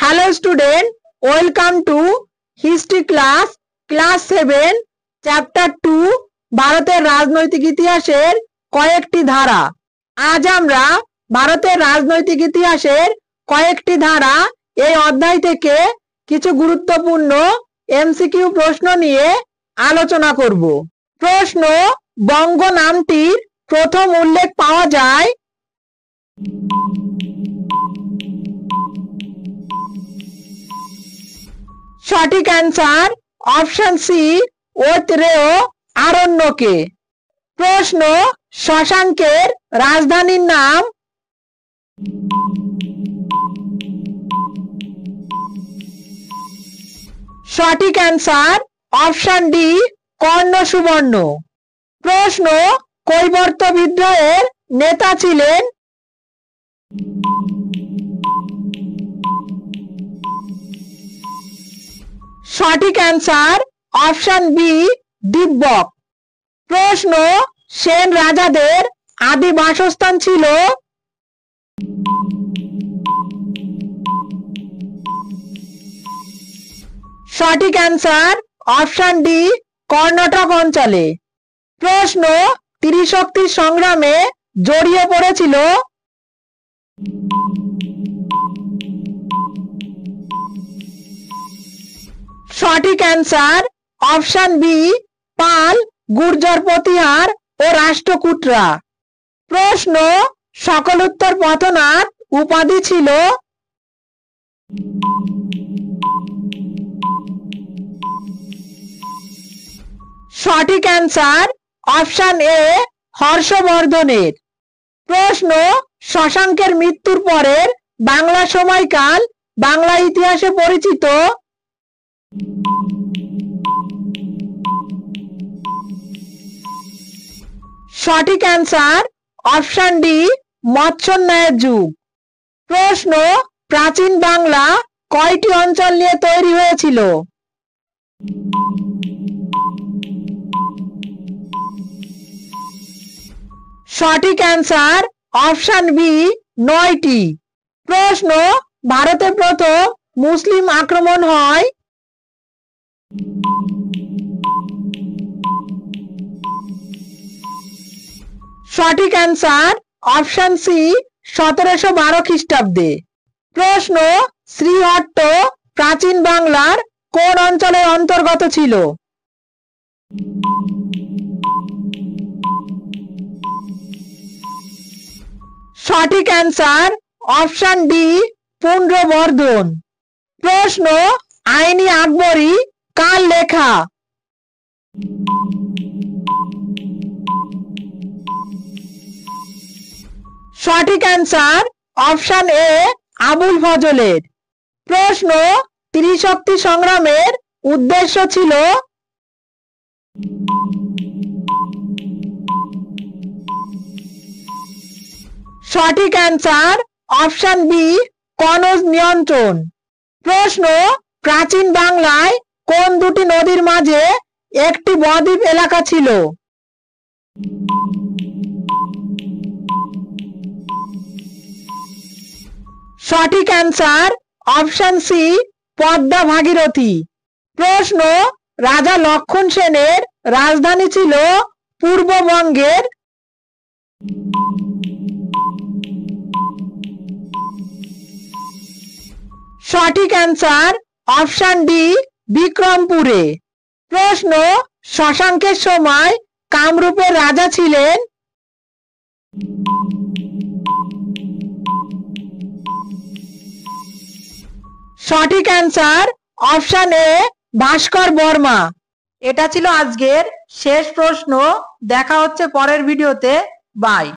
Hello student, welcome to history class 7 chapter 2 ভারতের রাজনৈতিক ইতিহাসের কয়েকটি ধারা। আজ আমরা ভারতের রাজনৈতিক ইতিহাসের কয়েকটি ধারা এই অধ্যায় থেকে কিছু গুরুত্বপূর্ণ এমসিকিউ প্রশ্ন নিয়ে আলোচনা করব। প্রশ্ন: বঙ্গ নামটির প্রথম উল্লেখ পাওয়া যায় সঠিক অ্যান্সার অপশন সি, ঐতরেয় আরণ্যকে। প্রশ্ন: শশাঙ্কের রাজধানীর নাম সঠিক অ্যান্সার অপশন ডি, কর্ণ সুবর্ণ। প্রশ্ন: কৈবর্ত বিদ্রোহের নেতা ছিলেন সঠিক অ্যান্সার অপশন বি, দিব্যক। প্রশ্ন: সেন রাজাদের আদি বাসস্থান ছিল সঠিক অ্যান্সার অপশন ডি, কর্ণাটক অঞ্চলে। প্রশ্ন: ত্রিশক্তির সংগ্রামে জড়িয়ে পড়েছিল সঠিক অ্যান্সার অপশন বি, পাল, গুর্জর প্রতিহার ও রাষ্ট্রকূটরা। প্রশ্ন: সকল উত্তর পথনাথ উপাধি ছিল সঠিক অ্যান্সার অপশন এ, হর্ষবর্ধনের। প্রশ্ন: শশাঙ্কের মৃত্যুর পরের বাংলা সময়কাল বাংলা ইতিহাসে পরিচিত সঠিক অ্যান্সার অপশন ডি, মৎস্যোন্নয়ের যুগ। প্রশ্ন: প্রাচীন বাংলা কয়টি অঞ্চল নিয়ে তৈরি হয়েছিল সঠিক অ্যান্সার অপশন বি, 9টি। প্রশ্ন: ভারতে প্রথম মুসলিম আক্রমণ হয় সঠিক অ্যান্সার অপশন সি, 1712 খ্রিস্টাব্দে। প্রশ্ন: শ্রীহট্ট প্রাচীন বাংলার কোন অঞ্চলের অন্তর্গত ছিল সঠিক অ্যান্সার অপশন ডি, পুন্ড্রবর্ধন। প্রশ্ন: আইনি আকবরী কার লেখা সঠিক অ্যান্সার অপশন এ, আবুল ফজলের। প্রশ্ন: ত্রিশক্তি সংগ্রামের উদ্দেশ্য ছিল সঠিক অ্যান্সার অপশন বি, কনৌজ নিয়ন্ত্রণ। প্রশ্ন: প্রাচীন বাংলায় কোন দুটি নদীর মাঝে একটি বদ্বীপ এলাকা ছিল সঠিক answer option C, Padma Bhagirathi. প্রশ্ন: রাজা লক্ষণ সেনের রাজধানী ছিল পূর্ববঙ্গের সঠিক অ্যান্সার অপশন ডি, বিক্রমপুরে। প্রশ্ন: শশাঙ্কের সময় কামরূপের রাজা ছিলেন সঠিক অ্যান্সার অপশন এ, ভাস্কর বর্মা। এটা ছিল আজকের শেষ প্রশ্ন। দেখা হচ্ছে পরের ভিডিওতে। বাই।